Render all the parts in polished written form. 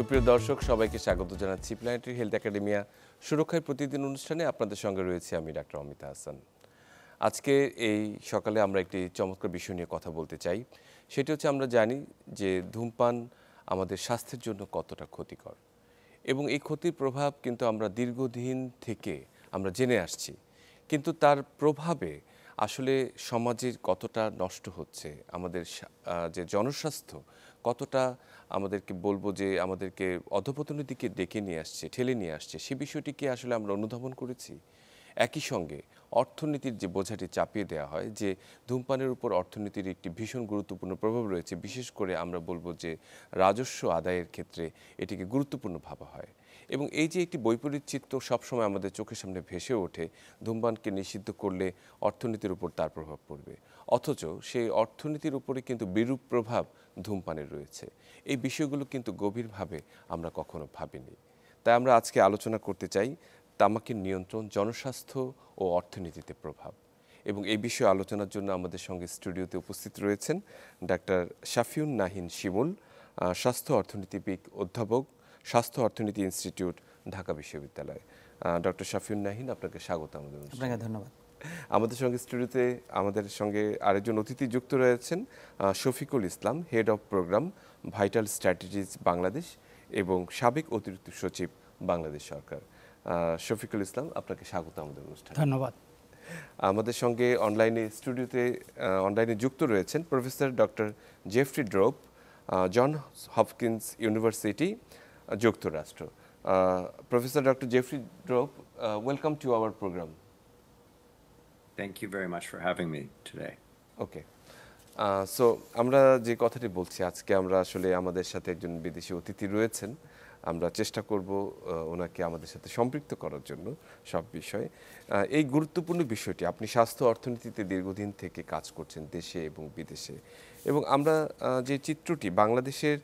সুপ্রিয় দর্শক সবাইকে স্বাগত জানাচ্ছি প্ল্যানেটারি হেলথ একাডেমিয়া সুরক্ষায় প্রতিদিন অনুষ্ঠানে আপনাদের সঙ্গে রয়েছে আমি ডাক্তার অমিতা হাসান। আজকে এই সকালে আমরা একটি চমৎকার বিষয় নিয়ে কথা বলতে চাই। সেটি হচ্ছে আমরা জানি যে ধূমপান আমাদের স্বাস্থ্যের জন্য কতটা ক্ষতিকর এবং এই ক্ষতির প্রভাব কিন্তু আমরা দীর্ঘদিন থেকে আমরা জেনে আসছি, কিন্তু তার প্রভাবে আসলে সমাজের কতটা নষ্ট হচ্ছে, আমাদের যে জনস্বাস্থ্য কতটা আমাদেরকে বলবো যে আমাদেরকে অধঃপতনের দিকে ডেকে নিয়ে আসছে, ঠেলে নিয়ে আসছে, সে বিষয়টিকে আসলে আমরা অনুধাবন করেছি। একই সঙ্গে অর্থনীতির যে বোঝাটি চাপিয়ে দেওয়া হয়, যে ধূমপানের উপর অর্থনীতির একটি ভীষণ গুরুত্বপূর্ণ প্রভাব রয়েছে, বিশেষ করে আমরা বলবো যে রাজস্ব আদায়ের ক্ষেত্রে এটিকে গুরুত্বপূর্ণ ভাবা হয়। এবং এই যে একটি বৈপরীত চিত্র সবসময় আমাদের চোখের সামনে ভেসে ওঠে, ধূমপানকে নিষিদ্ধ করলে অর্থনীতির উপর তার প্রভাব পড়বে, অথচ সেই অর্থনীতির উপরে কিন্তু বিরূপ প্রভাব ধূমপানের রয়েছে। এই বিষয়গুলো কিন্তু গভীরভাবে আমরা কখনো ভাবিনি। তাই আমরা আজকে আলোচনা করতে চাই তামাকের নিয়ন্ত্রণ, জনস্বাস্থ্য ও অর্থনীতিতে প্রভাব। এবং এই বিষয়ে আলোচনার জন্য আমাদের সঙ্গে স্টুডিওতে উপস্থিত রয়েছেন ডাক্তার শাফিউন নাহিন শিমুল, স্বাস্থ্য অর্থনীতিবিদ, অধ্যাপক, স্বাস্থ্য অর্থনীতি ইনস্টিটিউট, ঢাকা বিশ্ববিদ্যালয়। ডক্টর শাফিউন নাহিন, আপনাকে স্বাগত আমাদের। আপনাকে ধন্যবাদ। আমাদের সঙ্গে স্টুডিওতে আমাদের সঙ্গে আরেকজন অতিথি যুক্ত রয়েছেন Shafiqul Islam, head of program, vital strategies Bangladesh এবং সাবেক অতিরিক্ত সচিব, বাংলাদেশ সরকার। শফিকুল ইসলাম, আপনাকে স্বাগত আমাদের অনুষ্ঠানে। ধন্যবাদ। আমাদের সঙ্গে অনলাইনে যুক্ত রয়েছেন professor doctor Jeffrey Drope, John Hopkins university, যুক্তরাষ্ট্র। Professor doctor Jeffrey Drope, welcome to our program. Thank you very much for having me today. Okay, so আমরা যে কথাটি বলছি, আজকে আমরা আসলে আমাদের সাথে একজন বিদেশি অতিথি রয়েছেন। আমরা চেষ্টা করব ওনাকে আমাদের সাথে সম্পৃক্ত করার জন্য সব বিষয়ে। এই গুরুত্বপূর্ণ বিষয়টি, আপনি স্বাস্থ্য অর্থনীতিতে দীর্ঘদিন থেকে কাজ করছেন দেশে এবং বিদেশে, এবং আমরা যে চিত্রটি বাংলাদেশের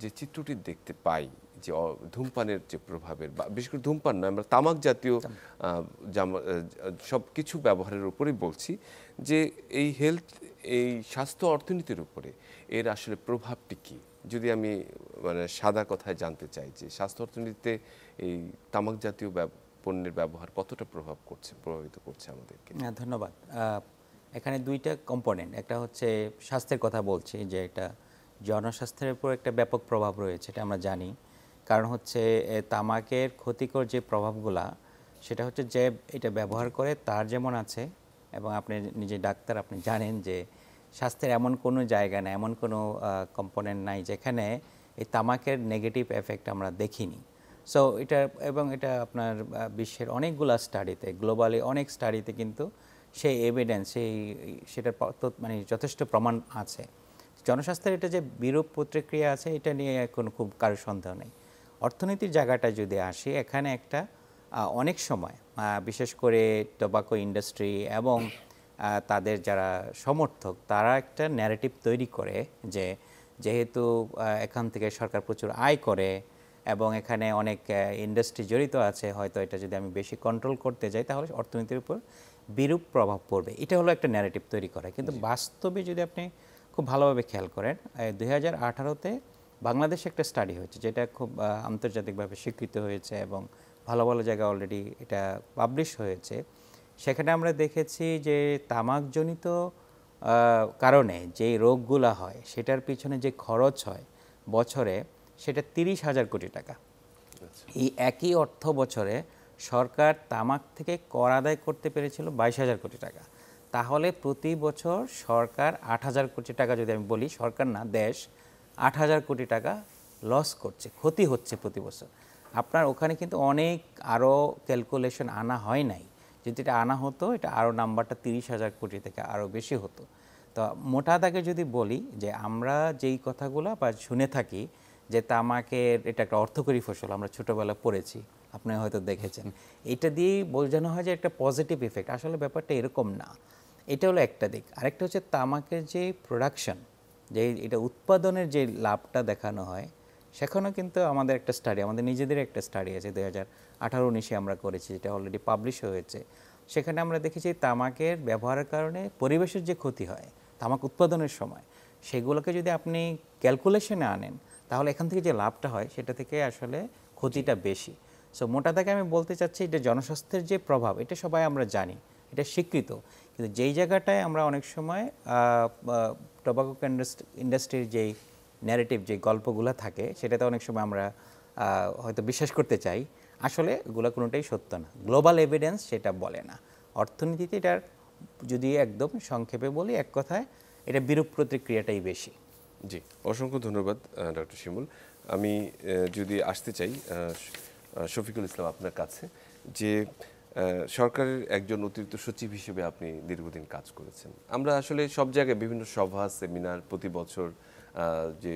যে চিত্রটি দেখতে পাই, যে ধূমপানের যে প্রভাবের, বিশেষ করে ধূমপান নয়, আমরা তামাক জাতীয় সব কিছু ব্যবহারের উপরেই বলছি, যে এই স্বাস্থ্য অর্থনীতির উপরে এর আসলে প্রভাবটি কী, যদি আমি সাদা কথায় জানতে চাই যে স্বাস্থ্য অর্থনীতিতে এই তামাক জাতীয় পণ্যের ব্যবহার কতটা প্রভাবিত করছে আমাদেরকে। ধন্যবাদ। এখানে দুইটা কম্পোনেন্ট, একটা হচ্ছে স্বাস্থ্যের কথা বলছি, যে এটা জনস্বাস্থ্যের উপর একটা ব্যাপক প্রভাব রয়েছে, এটা আমরা জানি। কারণ হচ্ছে তামাকের ক্ষতিকর যে প্রভাবগুলা, সেটা হচ্ছে যে এটা ব্যবহার করে তার যেমন আছে, এবং আপনি নিজে ডাক্তার, আপনি জানেন যে স্বাস্থ্যের এমন কোনো জায়গা নেই, এমন কোনো কম্পোনেন্ট নাই যেখানে এই তামাকের নেগেটিভ এফেক্ট আমরা দেখিনি। সো এটা আপনার বিশ্বের অনেকগুলো স্টাডিতে, গ্লোবালি অনেক স্টাডিতে কিন্তু সেই এভিডেন্স, সেটার যথেষ্ট প্রমাণ আছে। জনস্বাস্থ্যের এটা যে বিরূপ প্রতিক্রিয়া আছে, এটা নিয়ে এখন খুব কারো সন্দেহ নেই। অর্থনীতির জায়গাটা যদি আসি, এখানে একটা অনেক সময় বিশেষ করে টোবাকো ইন্ডাস্ট্রি এবং তাদের যারা সমর্থক, তারা একটা ন্যারেটিভ তৈরি করে যে যেহেতু এখান থেকে সরকার প্রচুর আয় করে এবং এখানে অনেক ইন্ডাস্ট্রি জড়িত আছে, হয়তো এটা যদি আমি বেশি কন্ট্রোল করতে যাই তাহলে অর্থনীতির উপর বিরূপ প্রভাব পড়বে। এটা হলো একটা ন্যারেটিভ তৈরি করে। কিন্তু বাস্তবে যদি আপনি খুব ভালোভাবে খেয়াল করেন, 2018-তে বাংলাদেশে একটা স্টাডি হয়েছে, যেটা খুব আন্তর্জাতিকভাবে স্বীকৃত হয়েছে এবং ভালো ভালো জায়গায় অলরেডি এটা পাবলিশ হয়েছে। সেখানে আমরা দেখেছি যে তামাকজনিত কারণে যে রোগগুলো হয়, সেটার পিছনে যে খরচ হয় বছরে, সেটা 30,000 কোটি টাকা। এই একই অর্থ বছরে সরকার তামাক থেকে কর আদায় করতে পেরেছিল 22,000 কোটি টাকা। তাহলে প্রতি বছর সরকার 8,000 কোটি টাকা, যদি আমি বলি সরকার না, দেশ 8,000 কোটি টাকা লস করছে, ক্ষতি হচ্ছে প্রতি বছর। আপনার ওখানে কিন্তু অনেক আরও ক্যালকুলেশন আনা হয় নাই। যদি এটা আনা হতো, এটা আরও নাম্বারটা 30,000 কোটি থেকে আরও বেশি হতো। তো মোটা দাগে যদি বলি যে আমরা যেই কথাগুলো বা শুনে থাকি যে তামাকের এটা একটা অর্থকরী ফসল, আমরা ছোটোবেলায় পড়েছি, আপনি হয়তো দেখেছেন, এটা দিয়েই বোঝানো হয় যে একটা পজিটিভ ইফেক্ট। আসলে ব্যাপারটা এরকম না। এটা হলো একটা দিক। আরেকটা হচ্ছে তামাকের যে প্রোডাকশন, যে এটা উৎপাদনের যে লাভটা দেখানো হয়, সেখানেও কিন্তু আমাদের একটা স্টাডি, আমাদের নিজেদের একটা স্টাডি আছে 2018-19 আমরা করেছি, যেটা অলরেডি পাবলিশ হয়েছে। সেখানে আমরা দেখেছি তামাকের ব্যবহারের কারণে পরিবেশের যে ক্ষতি হয় তামাক উৎপাদনের সময়, সেগুলোকে যদি আপনি ক্যালকুলেশনে আনেন, তাহলে এখান থেকে যে লাভটা হয় সেটা থেকে আসলে ক্ষতিটা বেশি। সো মোটা দাগে আমি বলতে চাচ্ছি এটা জনস্বাস্থ্যের যে প্রভাব এটা সবাই আমরা জানি, এটা স্বীকৃত, কিন্তু যেই জায়গাটায় আমরা অনেক সময় টোবাকো ইন্ডাস্ট্রির যেই ন্যারেটিভ যে গল্পগুলো থাকে সেটাতে অনেক সময় আমরা হয়তো বিশ্বাস করতে চাই, আসলে এগুলো কোনোটাই সত্য না। গ্লোবাল এভিডেন্স সেটা বলে না। অর্থনীতিতে এটার যদি একদম সংক্ষেপে বলি এক কথায় এটা বিরূপ প্রতিক্রিয়াটাই বেশি। জি, অসংখ্য ধন্যবাদ ডক্টর শিমুল। আমি যদি আসতে চাই শফিকুল ইসলাম আপনার কাছে, যে সরকারের একজন অতিরিক্ত সচিব হিসেবে আপনি দীর্ঘদিন কাজ করেছেন। আমরা আসলে সব জায়গায় বিভিন্ন সভা সেমিনার প্রতি বছর যে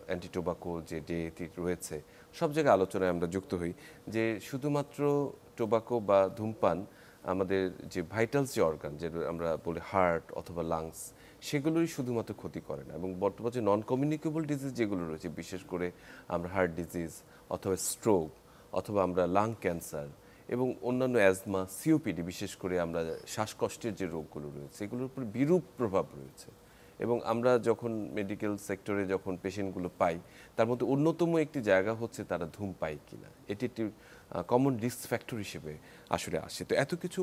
অ্যান্টি টোবাকো যে ডেটি রয়েছে সব জায়গায় আলোচনায় আমরা যুক্ত হই যে শুধুমাত্র টোবাকো বা ধূমপান আমাদের যে ভাইটালস যে অর্গান, যে আমরা বলি হার্ট অথবা লাংস, সেগুলোই শুধুমাত্র ক্ষতি করে না, এবং বর্তমানে নন কমিউনিকেবল ডিজিজ যেগুলো রয়েছে, বিশেষ করে আমরা হার্ট ডিজিজ অথবা স্ট্রোক অথবা আমরা লাং ক্যান্সার এবং অন্যান্য অ্যাজমা, সিওপিডি, বিশেষ করে আমরা শ্বাসকষ্টের যে রোগগুলো রয়েছে এগুলোর উপর বিরূপ প্রভাব রয়েছে। এবং আমরা যখন মেডিকেল সেক্টরে যখন পেশেন্টগুলো পাই তার মধ্যে অন্যতম একটি জায়গা হচ্ছে তারা ধূম পায় কিনা, এটি একটি কমন রিস্ক ফ্যাক্টর হিসেবে আসলে আসে। তো এত কিছু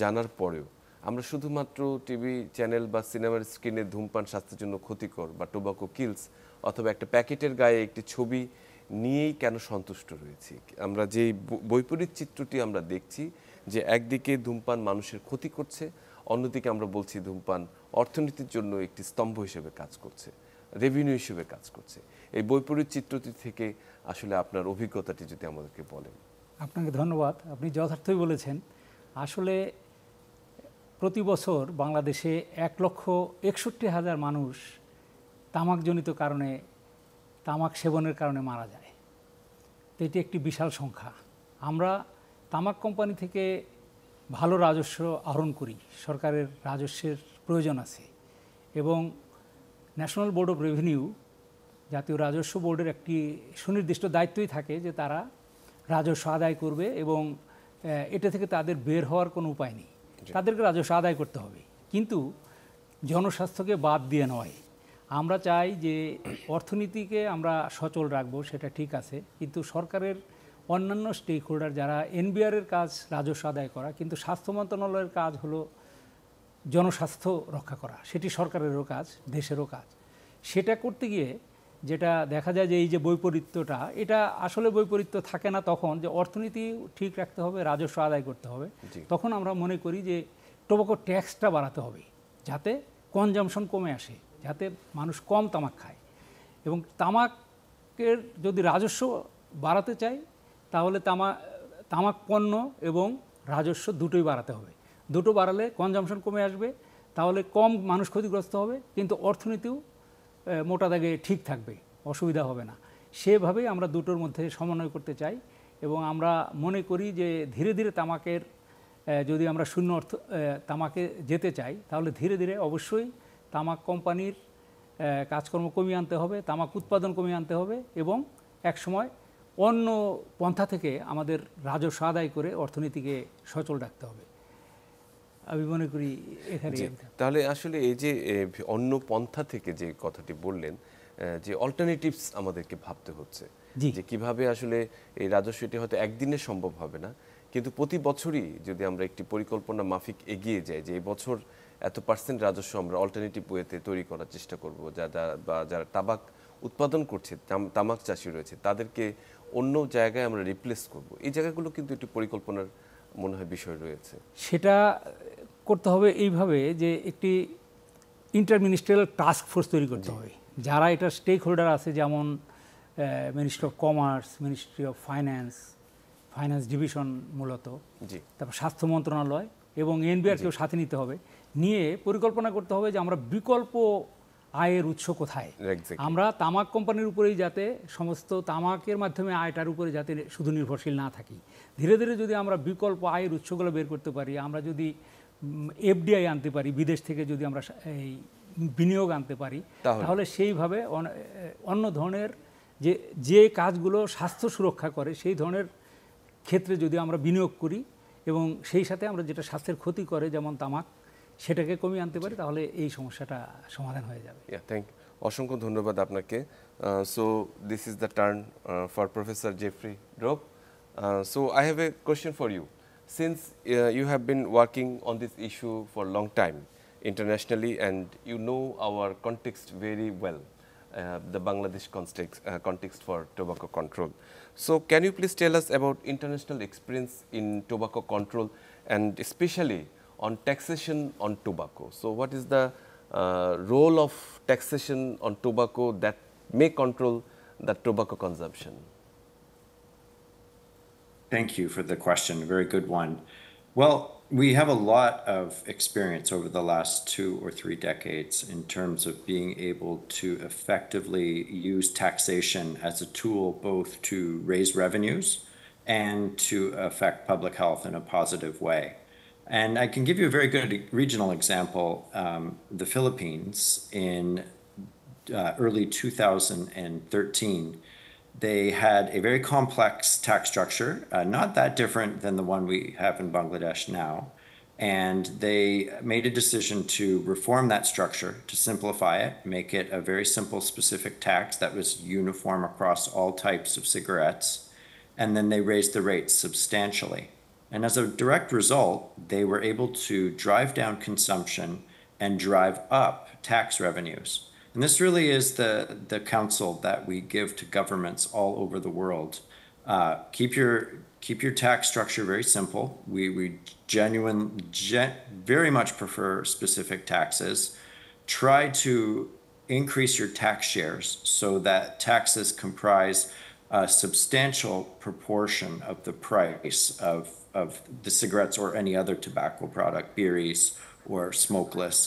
জানার পরেও আমরা শুধুমাত্র টিভি চ্যানেল বা সিনেমার স্ক্রিনে ধূমপান স্বাস্থ্যের জন্য ক্ষতিকর বা টোবাকো কিলস অথবা একটা প্যাকেটের গায়ে একটি ছবি নিয়েই কেন সন্তুষ্ট রয়েছি? আমরা যে বৈপরীত চিত্রটি আমরা দেখছি যে একদিকে ধূমপান মানুষের ক্ষতি করছে, অন্যদিকে আমরা বলছি ধূমপান অর্থনীতির জন্য একটি স্তম্ভ হিসেবে কাজ করছে, রেভিনিউ হিসেবে কাজ করছে। এই বৈপরীত চিত্রটি থেকে আসলে আপনার অভিজ্ঞতাটি যদি আমাদেরকে বলেন। আপনাকে ধন্যবাদ, আপনি যথার্থই বলেছেন। আসলে প্রতি বছর বাংলাদেশে 1,61,000 মানুষ তামাকজনিত কারণে, তামাক সেবনের কারণে মারা যায়। তো এটি একটি বিশাল সংখ্যা। আমরা তামাক কোম্পানি থেকে ভালো রাজস্ব আহরণ করি, সরকারের রাজস্বের প্রয়োজন আছে, এবং ন্যাশনাল বোর্ড অফ রেভিনিউ, জাতীয় রাজস্ব বোর্ডের একটি সুনির্দিষ্ট দায়িত্বই থাকে যে তারা রাজস্ব আদায় করবে, এবং এটা থেকে তাদের বের হওয়ার কোনো উপায় নেই, তাদেরকে রাজস্ব আদায় করতে হবে। কিন্তু জনস্বাস্থ্যকে বাদ দিয়ে নয়। আমরা চাই যে অর্থনীতিকে আমরা সচল রাখবো, সেটা ঠিক আছে, কিন্তু সরকারের অন্যান্য স্টেক হোল্ডার যারা, এনবিআরের কাজ রাজস্ব আদায় করা, কিন্তু স্বাস্থ্য মন্ত্রণালয়ের কাজ হলো জনস্বাস্থ্য রক্ষা করা, সেটি সরকারেরও কাজ, দেশেরও কাজ। সেটা করতে গিয়ে যেটা দেখা যায় যে এই যে বৈপরীত্যটা, এটা আসলে বৈপরীত্য থাকে না তখন যে অর্থনীতি ঠিক রাখতে হবে, রাজস্ব আদায় করতে হবে। তখন আমরা মনে করি যে টোবাকো ট্যাক্সটা বাড়াতে হবে যাতে কনজামশন কমে আসে, যাতে মানুষ কম তামাক খায়। এবং তামাকের যদি রাজস্ব বাড়াতে চাই তাহলে তামাক পণ্য এবং রাজস্ব দুটোই বাড়াতে হবে। দুটো বাড়ালে কনজামশন কমে আসবে, তাহলে কম মানুষ ক্ষতিগ্রস্ত হবে, কিন্তু অর্থনীতিও মোটা দাগে ঠিক থাকবে, অসুবিধা হবে না। সেভাবেই আমরা দুটোর মধ্যে সমন্বয় করতে চাই, এবং আমরা মনে করি যে ধীরে ধীরে তামাকের যদি আমরা শূন্য তামাকে যেতে চাই তাহলে ধীরে ধীরে অবশ্যই তামাক কোম্পানির কাজকর্ম কমিয়ে আনতে হবে, তামাক উৎপাদন কমিয়ে আনতে হবে, এবং একসময় অন্য পন্থা থেকে আমাদের রাজস্ব আদায় করে অর্থনীতিকে সচল রাখতে হবে। আমি মনে করি এখানে। তাহলে আসলে এই যে অন্য পন্থা থেকে যে কথাটি বললেন, যে অল্টারনেটিভস আমাদেরকে ভাবতে হচ্ছে, যে কিভাবে আসলে এই রাজস্বটি হয়তো একদিনে সম্ভব হবে না, কিন্তু প্রতি বছরই যদি আমরা একটি পরিকল্পনা মাফিক এগিয়ে যাই যে এই বছর এত % রাজস্ব আমরা অল্টারনেটিভ ওয়েতে তৈরি করার চেষ্টা করব, যারা তামাক উৎপাদন করছে, তামাক চাষি রয়েছে, তাদেরকে অন্য জায়গায় আমরা রিপ্লেস করব, এই জায়গাগুলো কিন্তু একটি পরিকল্পনার মনে হয় বিষয় রয়েছে। সেটা করতে হবে এইভাবে যে একটি ইন্টারমিনিস্ট্রিয়াল টাস্ক ফোর্স তৈরি করতে হবে, যারা এটা স্টেক হোল্ডার আছে, যেমন ministry of commerce, ministry of finance division মূলত, তারপর স্বাস্থ্য মন্ত্রণালয় এবং এনবিআরকেও সাথে নিতে হবে, নিয়ে পরিকল্পনা করতে হবে যে আমরা বিকল্প আয়ের উৎস কোথায়। আমরা তামাক কোম্পানির উপরেই যাতে সমস্ত তামাকের মাধ্যমে আয়টার উপরে যাতে শুধু নির্ভরশীল না থাকি, ধীরে ধীরে যদি আমরা বিকল্প আয়ের উৎসগুলো বের করতে পারি, আমরা যদি এফডিআই আনতে পারি, বিদেশ থেকে যদি আমরা এই বিনিয়োগ আনতে পারি, তাহলে সেইভাবে অন্য ধরনের যে কাজগুলো স্বাস্থ্য সুরক্ষা করে সেই ধরনের ক্ষেত্রে যদি আমরা বিনিয়োগ করি, এবং সেই সাথে আমরা যেটা স্বাস্থ্যের ক্ষতি করে যেমন তামাক, সেটাকে কমিয়ে আনতে পারি তাহলে এই সমস্যাটা সমাধান হয়ে যাবে। অসংখ্য ধন্যবাদ আপনাকে। So this is the turn for professor Jeffrey Drop. So I have a question for you. Since you have been working on this issue for a long time internationally and you know our context very well, the Bangladesh context for tobacco control. So can you please tell us about international experience in tobacco control and especially on taxation on tobacco? So what is the role of taxation on tobacco that may control the tobacco consumption? Thank you for the question. A very good one. Well, we have a lot of experience over the last 2 or 3 decades in terms of being able to effectively use taxation as a tool both to raise revenues and to affect public health in a positive way. And I can give you a very good regional example. The Philippines in early 2013, they had a very complex tax structure, not that different than the one we have in Bangladesh now. And they made a decision to reform that structure, to simplify it, make it a very simple specific tax that was uniform across all types of cigarettes. And then they raised the rates substantially. And as a direct result, they were able to drive down consumption and drive up tax revenues. And this really is the counsel that we give to governments all over the world. Keep your tax structure very simple. We very much prefer specific taxes. Try to increase your tax shares so that taxes comprise a substantial proportion of the price of the cigarettes or any other tobacco product, beeries or smokeless.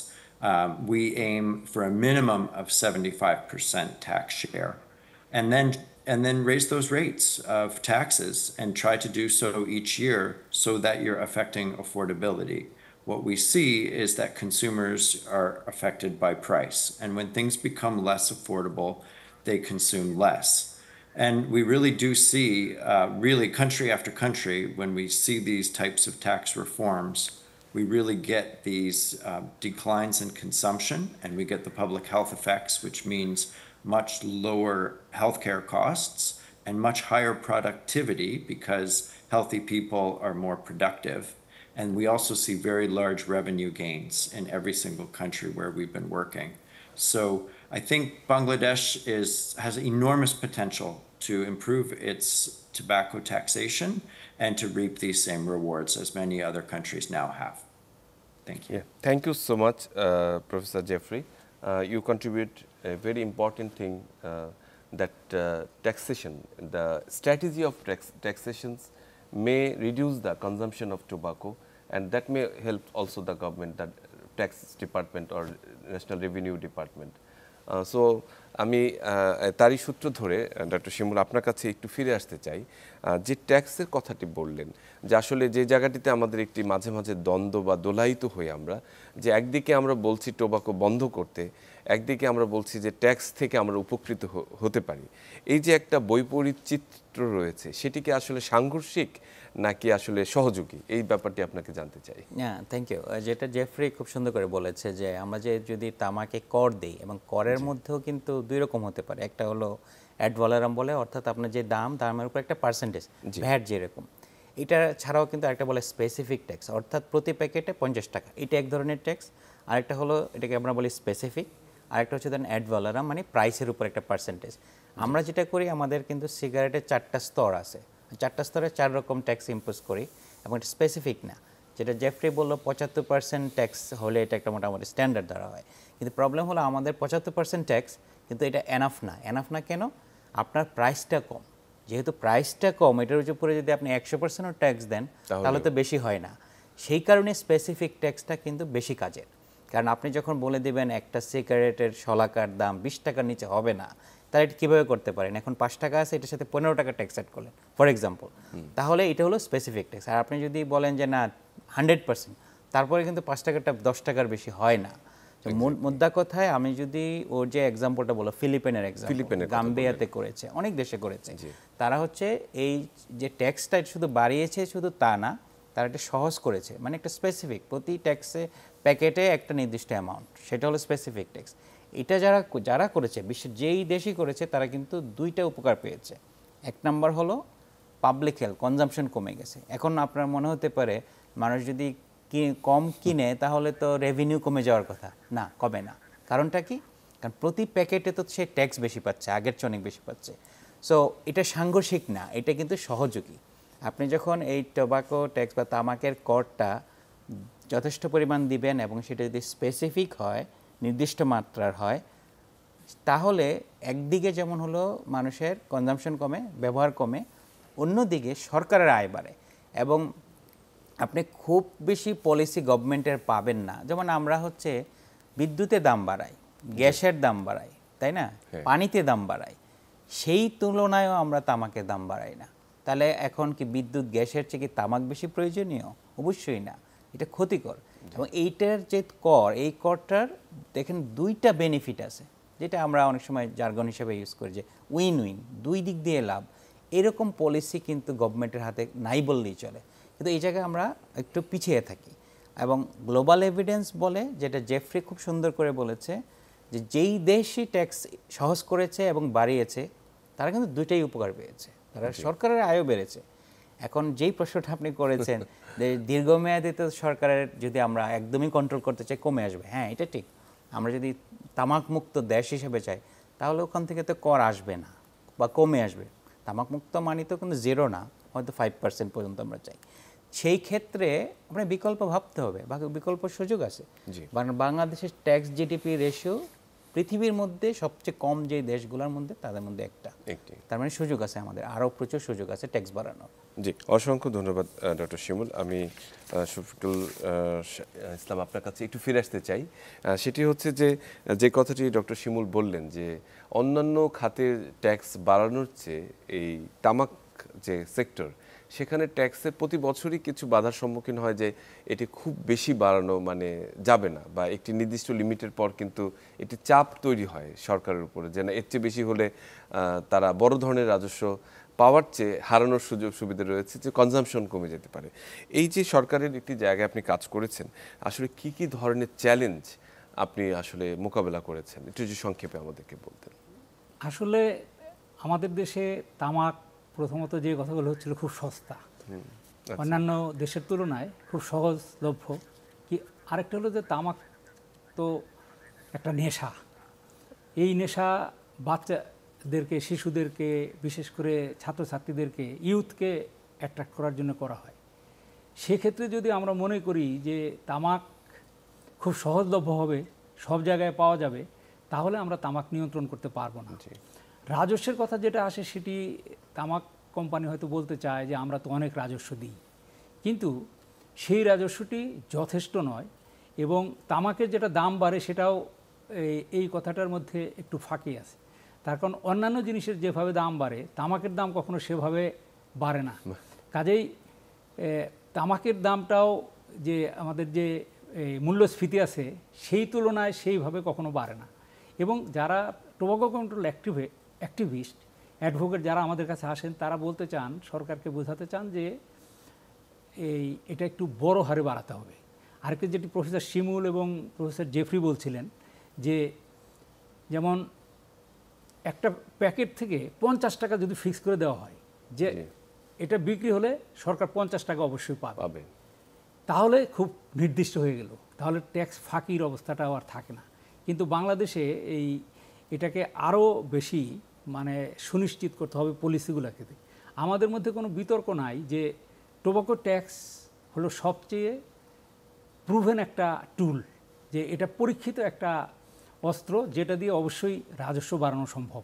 We aim for a minimum of 75% tax share, and then raise those rates of taxes and try to do so each year so that you're affecting affordability. What we see is that consumers are affected by price, and when things become less affordable, they consume less. And we really do see, really country after country, when we see these types of tax reforms, we really get these declines in consumption, and we get the public health effects, which means much lower healthcare costs and much higher productivity because healthy people are more productive. And we also see very large revenue gains in every single country where we've been working. So I think Bangladesh has enormous potential to improve its tobacco taxation and to reap these same rewards as many other countries now have. Thank you. Thank you so much, Professor Jeffrey. You contribute a very important thing that taxation, the strategy of taxations may reduce the consumption of tobacco, and that may help also the government, the tax department or National Revenue Department. So আমি তারই সূত্র ধরে doctor শিমুল আপনার কাছে একটু ফিরে আসতে চাই। যে ট্যাক্সের কথাটি বললেন, যে আসলে যে জায়গাটিতে আমাদের একটি মাঝে মাঝে দ্বন্দ্ব বা দোলায়িত হই আমরা, যে একদিকে আমরা বলছি টোবাকো বন্ধ করতে, একদিকে আমরা বলছি যে ট্যাক্স থেকে আমরা উপকৃত হতে পারি। এই যে একটা বৈপরীত্যচিত্র রয়েছে, সেটি কি আসলে সাংঘর্ষিক নাকি আসলে সহযোগী? এই ব্যাপারটি আপনাকে জানতে চাই। হ্যাঁ, থ্যাংক ইউ। যেটা জেফ্রি খুব সুন্দর করে বলেছে যে আমরা যে যদি তামাকে কর দিই, এবং করের মধ্যেও কিন্তু দুই রকম হতে পারে। একটা হলো অ্যাড ভ্যালোরাম বলে, অর্থাৎ আপনার যে দামের উপর একটা পার্সেন্টেজ, ভ্যাট যেরকম। এটা ছাড়াও কিন্তু একটা বলে স্পেসিফিক ট্যাক্স, অর্থাৎ প্রতি প্যাকেটে 50 টাকা। এটা এক ধরনের ট্যাক্স। আরেকটা হলো, এটাকে আমরা বলি স্পেসিফিক। আরেকটা হচ্ছে ধরেন অ্যাড ভ্যালোরাম, মানে প্রাইসের উপর একটা পার্সেন্টেজ। আমরা যেটা করি, আমাদের কিন্তু সিগারেটের 4টা স্তর আছে, 4টা স্তরে 4 রকম ট্যাক্স ইম্পোজ করি, এবং এটা স্পেসিফিক না। যেটা জেফ্রি বললো 75% ট্যাক্স হলে এটা একটা মোটামুটি স্ট্যান্ডার্ড ধরা হয়। কিন্তু প্রবলেম হলো আমাদের 75% ট্যাক্স, কিন্তু এটা এনাফ না। এনাফ না কেন? আপনার প্রাইসটা কম। যেহেতু প্রাইসটা কম, এটার উপরে যদি আপনি 100%ও ট্যাক্স দেন তাহলে তো বেশি হয় না। সেই কারণে স্পেসিফিক ট্যাক্সটা কিন্তু বেশি কাজের। কারণ আপনি যখন বলে দিবেন একটা সিগারেটের শলাকার দাম 20 টাকার নিচে হবে না, তাহলে এটা কীভাবে করতে পারেন? এখন 5 টাকা আছে, এটার সাথে 15 টাকা ট্যাক্স অ্যাড করলেন ফর এক্সাম্পল, তাহলে এটা হলো স্পেসিফিক ট্যাক্স। আর আপনি যদি বলেন যে না 100%, তারপরে কিন্তু 5 টাকাটা 10 টাকার বেশি হয় না। মুদ্রা কথায় আমি যদি ওর যে এক্সাম্পলটা বলো, ফিলিপাইনের এক্সাম্পল, গাম্বিয়াতে করেছে, অনেক দেশে করেছে, তারা হচ্ছে এই যে ট্যাক্সটা শুধু বাড়িয়েছে শুধু তা না, তারা এটা সহজ করেছে, মানে একটা স্পেসিফিক প্রতি ট্যাক্সে প্যাকেটে একটা নির্দিষ্ট অ্যামাউন্ট, সেটা হলো স্পেসিফিক ট্যাক্স। এটা যারা করেছে, বিশ্বের যেই দেশই করেছে তারা কিন্তু দুইটা উপকার পেয়েছে। এক নাম্বার হলো পাবলিক হেলথ, কনজাম্পশন কমে গেছে। এখন আপনার মনে হতে পারে মানুষ যদি কম কিনে তাহলে তো রেভিনিউ কমে যাওয়ার কথা, না, কমে না। কারণটা কি? কারণ প্রতি প্যাকেটে তো সে ট্যাক্স বেশি পাচ্ছে, আগের চেয়ে অনেক বেশি পাচ্ছে। সো এটা সাংঘর্ষিক না, এটা কিন্তু সহযোগী। আপনি যখন এই টোবাকো ট্যাক্স বা তামাকের করটা যথেষ্ট পরিমাণ দিবেন এবং সেটা যদি স্পেসিফিক হয়, নির্দিষ্ট মাত্রার হয়, তাহলে একদিকে যেমন হলো মানুষের কনজাম্পশন কমে, ব্যবহার কমে, অন্যদিকে সরকারের আয় বাড়ে। এবং আপনি খুব বেশি পলিসি গভর্নমেন্টের পাবেন না। যেমন আমরা হচ্ছে বিদ্যুতের দাম বাড়াই, গ্যাসের দাম বাড়াই, তাই না, পানিতে দাম বাড়াই, সেই তুলনায়ও আমরা তামাকের দাম বাড়াই না। তাহলে এখন কি বিদ্যুৎ গ্যাসের চেয়ে কি তামাক বেশি প্রয়োজনীয়? অবশ্যই না, এটা ক্ষতিকর। এবং এইটার যে কর, এই করটার দেখেন দুইটা বেনিফিট আছে, যেটা আমরা অনেক সময় জার্গন হিসেবে ইউজ করি যে উইন উইন, দুই দিক দিয়ে লাভ। এরকম পলিসি কিন্তু গভর্নমেন্টের হাতে নাই বললেই চলে, কিন্তু এই জায়গায় আমরা একটু পিছিয়ে থাকি। এবং গ্লোবাল এভিডেন্স বলে, যেটা জেফ্রি খুব সুন্দর করে বলেছে, যে যেই দেশই ট্যাক্স সহজ করেছে এবং বাড়িয়েছে তারা কিন্তু দুইটাই উপকার পেয়েছে, তারা সরকারের আয়ও বেড়েছে। এখন যেই প্রশ্নটা আপনি করেছেন যে দীর্ঘমেয়াদে তো সরকারের যদি আমরা একদমই কন্ট্রোল করতে চাই কমে আসবে, হ্যাঁ এটা ঠিক। আমরা যদি তামাক মুক্ত দেশ হিসেবে চাই তাহলে ওখান থেকে তো কর আসবে না বা কমে আসবে। তামাক মুক্ত মানে তো কিন্তু জিরো না, হয়তো 5% পর্যন্ত আমরা চাই। সেই ক্ষেত্রে আপনার বিকল্প ভাবতে হবে, বিকল্প সুযোগ আছে। বাংলাদেশের ট্যাক্স জিডিপি রেশিও পৃথিবীর মধ্যে সবচেয়ে কম যে দেশগুলোর মধ্যে তাদের মধ্যে একটা। তার মানে সুযোগ আছে, আমাদের আরও প্রচুর সুযোগ আছে ট্যাক্স বাড়ানোর। জি, অসংখ্য ধন্যবাদ ডক্টর শিমুল। আমি শফিকুল ইসলাম আপনার কাছে একটু ফিরে আসতে চাই। সেটি হচ্ছে যে কথাটি ডক্টর শিমুল বললেন যে অন্যান্য খাতের ট্যাক্স বাড়ানোর চেয়ে এই তামাক যে সেক্টর, সেখানে ট্যাক্সের প্রতি বছরই কিছু বাধার সম্মুখীন হয় যে এটি খুব বেশি বাড়ানো মানে যাবে না, বা একটি নির্দিষ্ট লিমিটের পর কিন্তু এটি চাপ তৈরি হয় সরকারের উপরে যে না, এর চেয়ে বেশি হলে তারা বড় ধরনের রাজস্ব পাওয়ার চেয়ে হারানোর সুযোগ সুবিধা রয়েছে, যে কনজাম্পশন কমে যেতে পারে। এই যে সরকারের একটি জায়গায় আপনি কাজ করেছেন, আসলে কি কি ধরনের চ্যালেঞ্জ আপনি আসলে মোকাবেলা করেছেন, একটু যদি সংক্ষেপে আমাদেরকে বলতেন। আসলে আমাদের দেশে তামাক প্রথমত যে কথাগুলো হচ্ছিল খুব সস্তা, অন্যান্য দেশের তুলনায় খুব সহজলভ্য। কি আরেকটা হলো যে তামাক তো একটা নেশা, এই নেশা বাচ্চাদেরকে, শিশুদেরকে, বিশেষ করে ছাত্রছাত্রীদেরকে, ইউথকে অ্যাট্রাক্ট করার জন্য করা হয়। সেক্ষেত্রে যদি আমরা মনে করি যে তামাক খুব সহজলভ্য হবে, সব জায়গায় পাওয়া যাবে, তাহলে আমরা তামাক নিয়ন্ত্রণ করতে পারবো না। রাজস্বের কথা যেটা আসে, সেটি তামাক কোম্পানি হয়তো বলতে চায় যে আমরা তো অনেক রাজস্ব দিই, কিন্তু সেই রাজস্বটি যথেষ্ট নয়। এবং তামাকের যেটা দাম বাড়ে সেটাও এই কথাটার মধ্যে একটু ফাঁকি আছে। তার কারণ অন্যান্য জিনিসের যেভাবে দাম বাড়ে, তামাকের দাম কখনো সেভাবে বাড়ে না। কাজেই তামাকের দামটাও যে আমাদের যে মূল্যস্ফীতি আছে সেই তুলনায় সেইভাবে কখনো বাড়ে না। এবং যারা টোবাকো কন্ট্রোল অ্যাক্টিভিস্ট, অ্যাডভোকেট যারা আমাদের কাছে আসেন, তারা বলতে চান, সরকারকে বোঝাতে চান যে এটা একটু বড় হারে বাড়াতে হবে। আরেকটা যেটি প্রফেসর শিমুল এবং প্রফেসর জেফরি বলছিলেন, যে যেমন একটা প্যাকেট থেকে 50 টাকা যদি ফিক্স করে দেওয়া হয় যে এটা বিক্রি হলে সরকার 50 টাকা অবশ্যই পাবে, তাহলে খুব নির্দিষ্ট হয়ে গেল, তাহলে ট্যাক্স ফাঁকির অবস্থাটাও আর থাকে না। কিন্তু বাংলাদেশে এটাকে আরও বেশি মানে সুনিশ্চিত করতে হবে পলিসিগুলোকে। আমাদের মধ্যে কোনো বিতর্ক নাই যে টোবাকো ট্যাক্স হলো সবচেয়ে প্রুভেন একটা টুল, যে এটা পরীক্ষিত একটা অস্ত্র, যেটা দিয়ে অবশ্যই রাজস্ব বাড়ানো সম্ভব।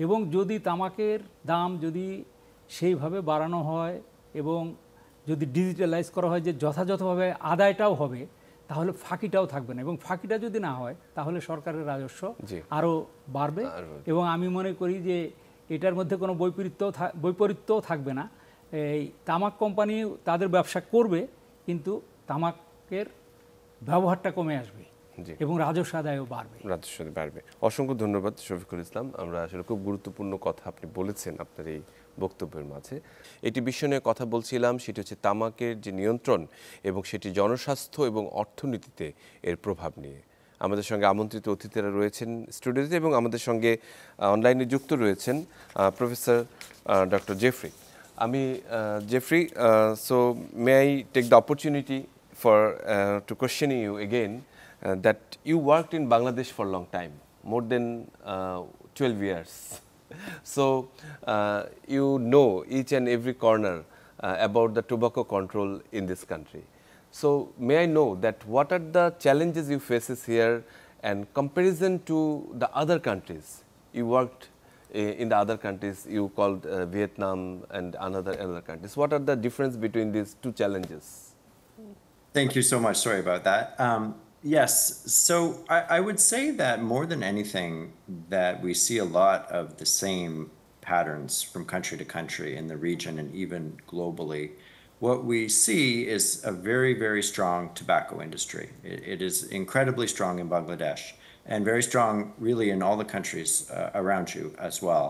এবং যদি তামাকের দাম যদি সেইভাবে বাড়ানো হয় এবং যদি ডিজিটালাইজ করা হয়, যে যথাযথভাবে আদায়টাও হবে, তাহলে ফাঁকিটাও থাকবে না। এবং ফাঁকিটা যদি না হয় তাহলে সরকারের রাজস্ব আরও বাড়বে। এবং আমি মনে করি যে এটার মধ্যে কোনো বৈপরীত্যও থাকবে না। এই তামাক কোম্পানি তাদের ব্যবসা করবে, কিন্তু তামাকের ব্যবহারটা কমে আসবে এবং রাজস্ব আদায়ও বাড়বে। অসংখ্য ধন্যবাদ শফিকুল ইসলাম। আমরা আসলে খুব গুরুত্বপূর্ণ কথা আপনি বলেছেন আপনার এই বক্তব্যের মাঝে। এটি বিষয় নিয়ে কথা বলছিলাম, সেটি হচ্ছে তামাকের যে নিয়ন্ত্রণ এবং সেটি জনস্বাস্থ্য এবং অর্থনীতিতে এর প্রভাব নিয়ে। আমাদের সঙ্গে আমন্ত্রিত অতিথিরা রয়েছেন স্টুডিওতে এবং আমাদের সঙ্গে অনলাইনে যুক্ত রয়েছেন প্রফেসর ডক্টর জেফরি। আমি Jeffrey, so may I take the opportunity for to question you again that you worked in Bangladesh for a long time, more than 12 years. So you know each and every corner about the tobacco control in this country. So may I know that what are the challenges you faces here and comparison to the other countries you worked in the other countries you called Vietnam and another countries. What are the difference between these two challenges? Thank you so much. Sorry about that. Yes, so I would say that more than anything, that we see a lot of the same patterns from country to country in the region and even globally. What we see is a very, very strong tobacco industry. It is incredibly strong in Bangladesh and very strong really in all the countries around you as well.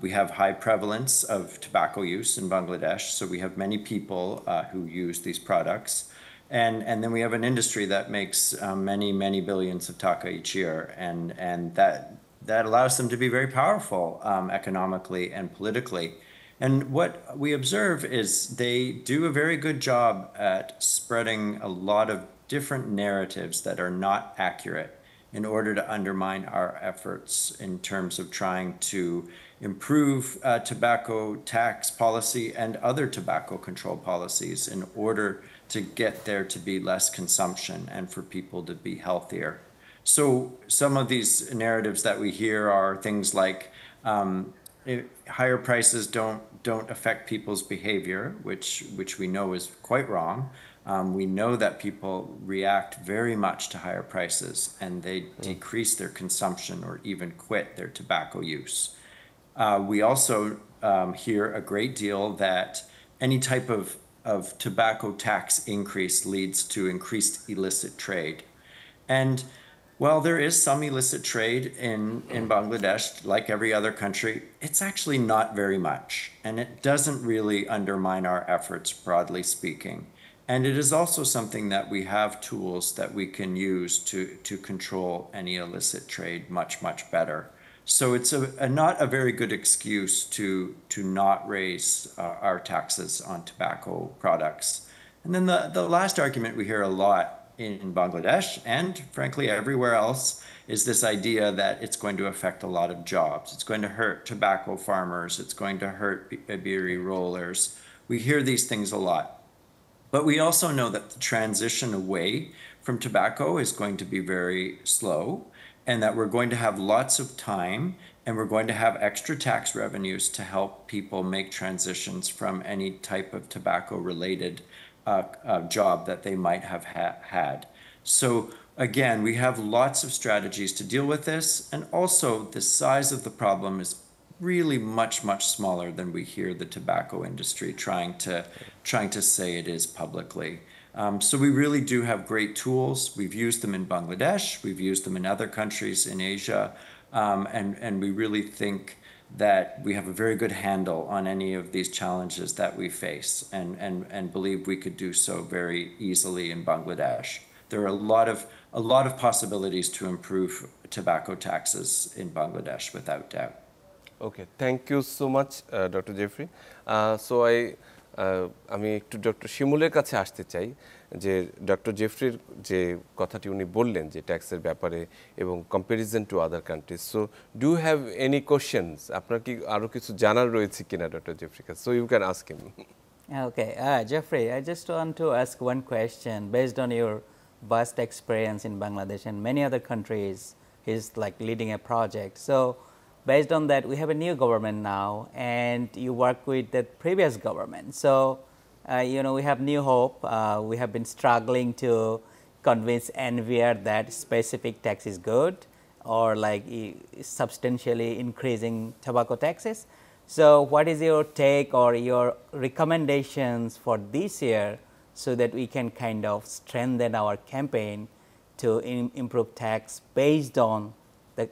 We have high prevalence of tobacco use in Bangladesh, so we have many people who use these products. And then we have an industry that makes many billions of taka each year, and that allows them to be very powerful economically and politically. And what we observe is they do a very good job at spreading a lot of different narratives that are not accurate in order to undermine our efforts in terms of trying to improve tobacco tax policy and other tobacco control policies in order to get there to be less consumption and for people to be healthier. So some of these narratives that we hear are things like higher prices don't affect people's behavior, which we know is quite wrong. We know that people react very much to higher prices and they decrease their consumption or even quit their tobacco use. We also hear a great deal that any type of tobacco tax increase leads to increased illicit trade. And while there is some illicit trade in Bangladesh, like every other country, it's actually not very much. And it doesn't really undermine our efforts, broadly speaking. And it is also something that we have tools that we can use to control any illicit trade much better. So it's not a very good excuse to not raise our taxes on tobacco products. And then the last argument we hear a lot in Bangladesh and frankly everywhere else is this idea that it's going to affect a lot of jobs. It's going to hurt tobacco farmers. It's going to hurt biri rollers. We hear these things a lot. But we also know that the transition away from tobacco is going to be very slow, and that we're going to have lots of time and we're going to have extra tax revenues to help people make transitions from any type of tobacco related job that they might have had. So again, we have lots of strategies to deal with this, and also the size of the problem is really much smaller than we hear the tobacco industry trying to say it is publicly. So we really do have great tools. We've used them in Bangladesh. We've used them in other countries in Asia. And we really think that we have a very good handle on any of these challenges that we face and believe we could do so very easily in Bangladesh. There are a lot of possibilities to improve tobacco taxes in Bangladesh without doubt. Okay, thank you so much, Dr. Jeffrey. আমি একটু doctor শিমুলের কাছে আসতে চাই যে doctor জেফরির যে কথাটি উনি বললেন যে ট্যাক্সের ব্যাপারে এবং comparison to other countries, so do have any questions? আপনার কি আরও কিছু জানার রয়েছে কিনা ডক্টর জেফরির কাছে? So you can ask him. Okay, Jeffrey, I just want to ask one question based on your vast experience in Bangladesh and many other countries. He's like leading a project. So based on that, we have a new government now, and you work with the previous government. So, we have new hope. We have been struggling to convince NVR that specific tax is good, or like substantially increasing tobacco taxes. So, what is your take or your recommendations for this year so that we can kind of strengthen our campaign to improve tax based on the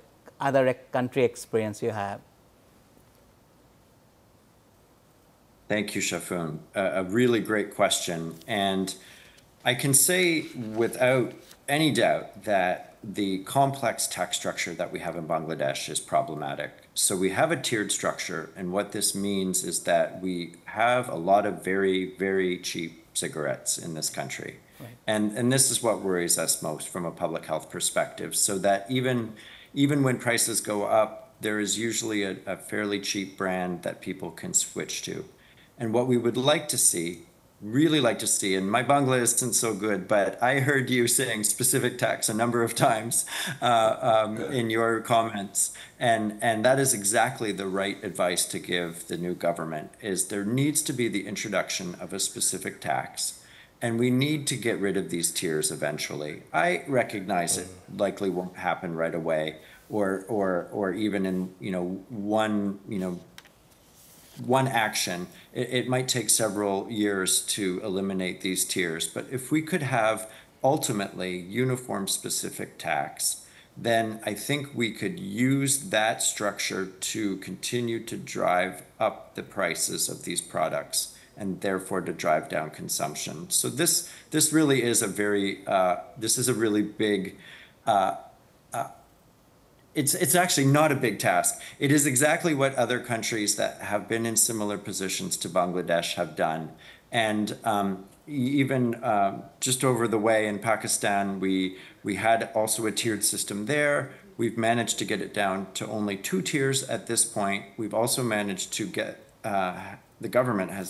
other country experience you have? Thank you, Shafun. A really great question. And I can say without any doubt that the complex tax structure that we have in Bangladesh is problematic. So we have a tiered structure, and what this means is that we have a lot of very, very cheap cigarettes in this country. Right. And this is what worries us most from a public health perspective, so that even when prices go up, there is usually a fairly cheap brand that people can switch to. And what we would like to see, really like to see, and my Bangla isn't so good, but I heard you saying specific tax a number of times in your comments. And that is exactly the right advice to give the new government, is there needs to be the introduction of a specific tax. And we need to get rid of these tiers eventually. I recognize it likely won't happen right away, or even in one action. It might take several years to eliminate these tiers. But if we could have ultimately uniform specific tax, then I think we could use that structure to continue to drive up the prices of these products, and therefore to drive down consumption. So this really is a really big. It's actually not a big task. It is exactly what other countries that have been in similar positions to Bangladesh have done. And even just over the way in Pakistan, we had also a tiered system there. We've managed to get it down to only 2 tiers at this point. We've also managed to get, the government has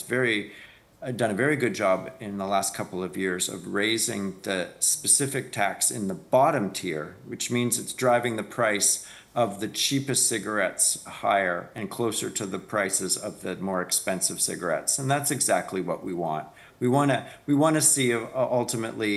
done a very good job in the last couple of years of raising the specific tax in the bottom tier, which means it's driving the price of the cheapest cigarettes higher and closer to the prices of the more expensive cigarettes. And that's exactly what we want. We want to see ultimately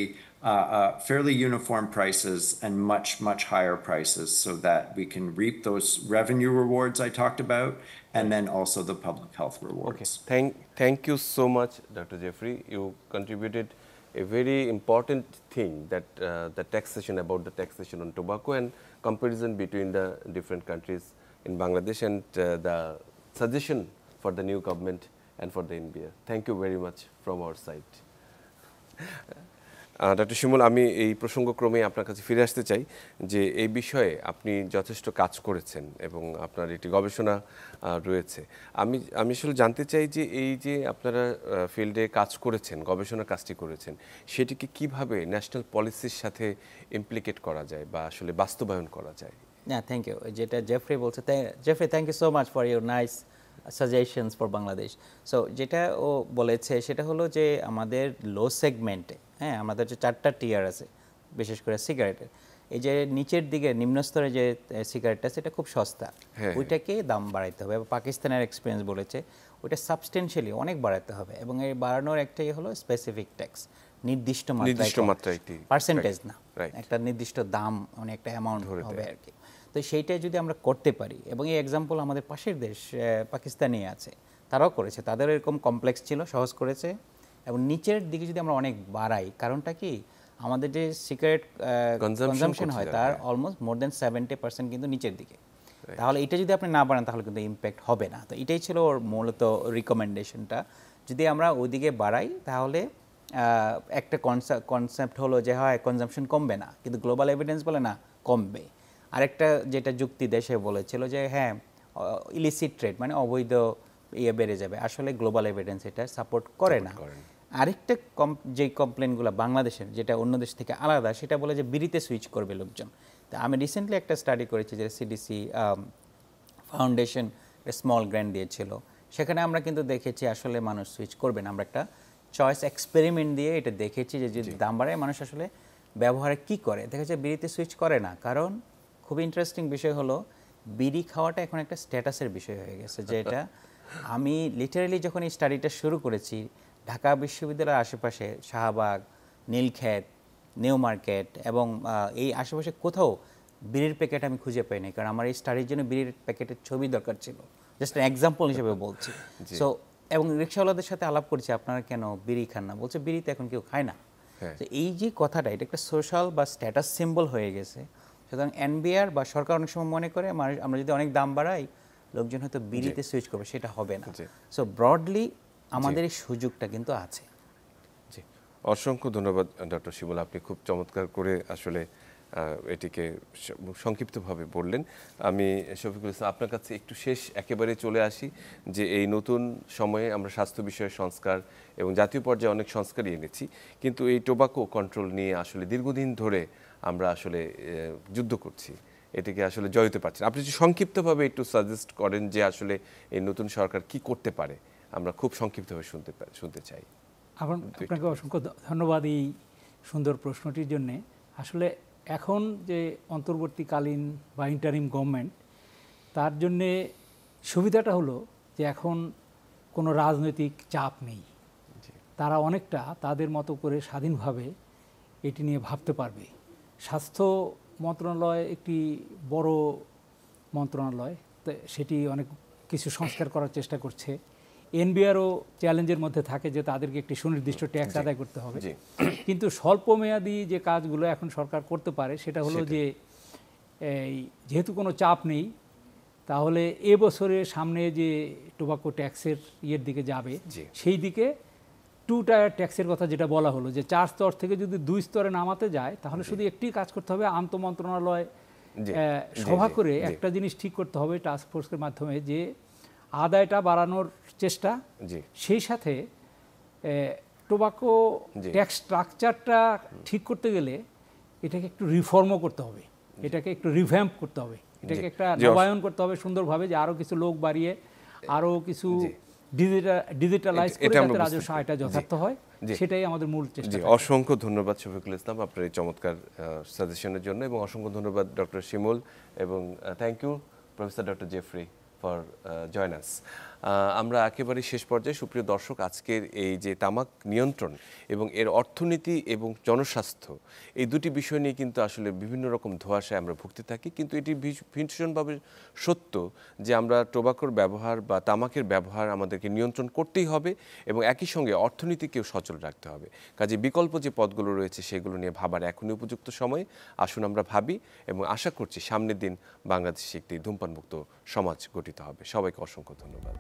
fairly uniform prices and much, much higher prices, so that we can reap those revenue rewards I talked about, and then also the public health rewards. Okay. Thank you so much, Dr. Jeffrey. You contributed a very important thing, that the taxation on tobacco and comparison between the different countries in Bangladesh, and the suggestion for the new government and for the NBR. Thank you very much from our side. Doctor Shimul, আমি এই প্রসঙ্গক্রমে আপনার কাছে ফিরে আসতে চাই যে এই বিষয়ে আপনি যথেষ্ট কাজ করেছেন এবং আপনার একটি গবেষণা রয়েছে। আমি আসলে জানতে চাই যে এই যে আপনারা ফিল্ডে কাজ করেছেন, গবেষণার কাজটি করেছেন, সেটিকে কিভাবে ন্যাশনাল পলিসির সাথে ইমপ্লিকেট করা যায় বা আসলে বাস্তবায়ন করা যায়? না, থ্যাংক ইউ। যেটা জেফ্রি বলছে, Jeffrey thank you so much for your nice suggestions for Bangladesh. So যেটা ও বলেছে সেটা হলো যে আমাদের লো সেগমেন্টে, হ্যাঁ, আমাদের যে 4টা টিয়ার আছে বিশেষ করে সিগারেটের, এই যে নিচের দিকে নিম্নস্তরে যে সিগারেটটা সেটা খুব সস্তা, ওইটাকে দাম বাড়াইতে হবে। পাকিস্তানের এক্সপিরিয়েন্স বলেছে ওইটা সাবস্টেন্সিয়ালি অনেক বাড়াতে হবে, এবং এই বাড়ানোর একটাই হলো স্পেসিফিক ট্যাক্স, নির্দিষ্ট মাত্রায়, পার্সেন্টেজ না, একটা নির্দিষ্ট দাম, একটা অ্যামাউন্ট হবে আর কি। তো সেইটাই যদি আমরা করতে পারি, এবং এই এক্সাম্পল আমাদের পাশের দেশ পাকিস্তানে আছে, তারাও করেছে, তাদের এরকম কমপ্লেক্স ছিল, সহজ করেছে। এবং নিচের দিকে যদি আমরা অনেক বাড়াই, কারণটা কি, আমাদের যে সিগারেট কনজাম্পশন হয় তার অলমোস্ট মোর দেন 70% কিন্তু নিচের দিকে। তাহলে এটা যদি আপনি না বাড়ান তাহলে কিন্তু ইম্প্যাক্ট হবে না। তো এটাই ছিল ওর মূলত রিকমেন্ডেশনটা। যদি আমরা ওইদিকে বাড়াই তাহলে একটা কনসেপ্ট হলো যে হয় কনজাম্পশন কমবে না, কিন্তু গ্লোবাল এভিডেন্স বলে না, কমবে। আরেকটা যেটা যুক্তি দেশে বলেছিল যে হ্যাঁ ইলিসিট ট্রেড মানে অবৈধ বেড়ে যাবে, আসলে গ্লোবাল এভিডেন্স এটা সাপোর্ট করে না। আরেকটা যে কমপ্লেনগুলো বাংলাদেশের, যেটা অন্য দেশ থেকে আলাদা, সেটা বলে যে বিড়িতে সুইচ করবে লোকজন। তো আমি রিসেন্টলি একটা স্টাডি করেছি যে সিডিসি ফাউন্ডেশন স্মল গ্র্যান্ট দিয়েছিল, সেখানে আমরা কিন্তু দেখেছি আসলে মানুষ সুইচ করবে না। আমরা একটা চয়েস এক্সপেরিমেন্ট দিয়ে এটা দেখেছি যে যদি দাম বাড়ায় মানুষ আসলে ব্যবহারে কি করে, দেখা যায় বিড়িতে সুইচ করে না। কারণ খুব ইন্টারেস্টিং বিষয় হলো বিড়ি খাওয়াটা এখন একটা স্ট্যাটাসের বিষয় হয়ে গেছে, যে এটা আমি লিটারালি যখন এই স্টাডিটা শুরু করেছি, ঢাকা বিশ্ববিদ্যালয়ের আশেপাশে শাহবাগ, নীলক্ষেত, নিউ মার্কেট এবং এই আশেপাশে কোথাও বিড়ির প্যাকেট আমি খুঁজে পাইনি, কারণ আমার এই স্টাডির জন্য বিড়ির প্যাকেটের ছবি দরকার ছিল, জাস্ট এক্সাম্পল হিসেবে বলছি। সো এবং রিক্সাওয়ালাদের সাথে আলাপ করছি, আপনারা কেন বিড়ি খান না, বলছে বিড়িতে এখন কেউ খায় না। তো এই যে কথাটা, এটা একটা সোশ্যাল বা স্ট্যাটাস সিম্বল হয়ে গেছে। সুতরাং এনবিআর বা সরকার অনেক সময় মনে করে আমরা যদি অনেক দাম বাড়াই লোকজন হয়তো বিড়িতে সুইচ করবে, সেটা হবে না। সো ব্রডলি আমাদের এই সুযোগটা কিন্তু আছে। জি, অসংখ্য ধন্যবাদ ডক্টর শিমুল, আপনি খুব চমৎকার করে আসলে এটিকে সংক্ষিপ্তভাবে বললেন। আমি শফিকুল ইসলাম আপনার কাছে একটু শেষ একেবারে চলে আসি যে এই নতুন সময়ে আমরা স্বাস্থ্য বিষয়ে সংস্কার এবং জাতীয় পর্যায়ে অনেক সংস্কারই এনেছি, কিন্তু এই টোবাকো কন্ট্রোল নিয়ে আসলে দীর্ঘদিন ধরে আমরা আসলে যুদ্ধ করছি, এটিকে আসলে জয় হতে পারছি না। আপনি যদি সংক্ষিপ্তভাবে একটু সাজেস্ট করেন যে আসলে এই নতুন সরকার কি করতে পারে, আমরা খুব সংক্ষিপ্তভাবে শুনতে চাই। আপনাকে অসংখ্য ধন্যবাদ এই সুন্দর প্রশ্নটির জন্যে। আসলে এখন যে অন্তর্বর্তীকালীন বা ইন্টারিম গভর্নমেন্ট, তার জন্যে সুবিধাটা হলো যে এখন কোনো রাজনৈতিক চাপ নেই, তারা অনেকটা তাদের মতো করে স্বাধীনভাবে এটি নিয়ে ভাবতে পারবে। স্বাস্থ্য মন্ত্রণালয় একটি বড় মন্ত্রণালয়, তো সেটি অনেক কিছু সংস্কার করার চেষ্টা করছে। এনবিআরও চ্যালেঞ্জের মধ্যে থাকে যে তাদেরকে একটি সুনির্দিষ্ট ট্যাক্স আদায় করতে হবে, কিন্তু স্বল্পমেয়াদী যে কাজগুলো এখন সরকার করতে পারে সেটা হলো যে যেহেতু কোনো চাপ নেই, তাহলে এবছরের সামনে যে টোবাকো ট্যাক্সের ইয়ের দিকে যাবে, সেই দিকে 2 টায়ার ট্যাক্সের কথা যেটা বলা হলো, যে 4 স্তর থেকে যদি 2 স্তরে নামাতে যায়, তাহলে শুধু একটি কাজ করতে হবে, আন্তঃমন্ত্রণালয় সভা করে একটা জিনিস ঠিক করতে হবে টাস্ক ফোর্সের মাধ্যমে, যে আদায়টা বাড়ানোর চেষ্টা, সেই সাথে টোবাকো ট্যাক্স স্ট্রাকচারটা ঠিক করতে গেলে এটাকে একটু রিফর্মও করতে হবে, এটাকে একটু রিভ্যাম্প করতে হবে, এটাকে একটা নবায়ন করতে হবে সুন্দরভাবে, যে আরও কিছু লোক বাড়িয়ে আরও কিছু ডিজিটালাইজ করে যাতে রাজস্ব আয়টা যথার্থ হয়, সেটাই আমাদের মূল চেষ্টা। অসংখ্য ধন্যবাদ শফিকুল ইসলাম আপনার এই চমৎকার সাজেশনের জন্য, এবং অসংখ্য ধন্যবাদ ডক্টর শিমুল, এবং thank you professor doctor Jeffrey for join us. আমরা একেবারে শেষ পর্যায়ে, সুপ্রিয় দর্শক, আজকের এই যে তামাক নিয়ন্ত্রণ এবং এর অর্থনীতি এবং জনস্বাস্থ্য, এই দুটি বিষয় নিয়ে কিন্তু আসলে বিভিন্ন রকম ধোঁয়াশায় আমরা ভুগতে থাকি, কিন্তু এটি ভীষণভাবে সত্য যে আমরা টোবাকোর ব্যবহার বা তামাকের ব্যবহার আমাদেরকে নিয়ন্ত্রণ করতেই হবে, এবং একই সঙ্গে অর্থনীতিকেও সচল রাখতে হবে। কাজে বিকল্প যে পথগুলো রয়েছে সেগুলো নিয়ে ভাবার এখনই উপযুক্ত সময়। আসুন আমরা ভাবি, এবং আশা করছি সামনের দিন বাংলাদেশে একটি ধূমপানমুক্ত সমাজ গঠিত হবে। সবাইকে অসংখ্য ধন্যবাদ।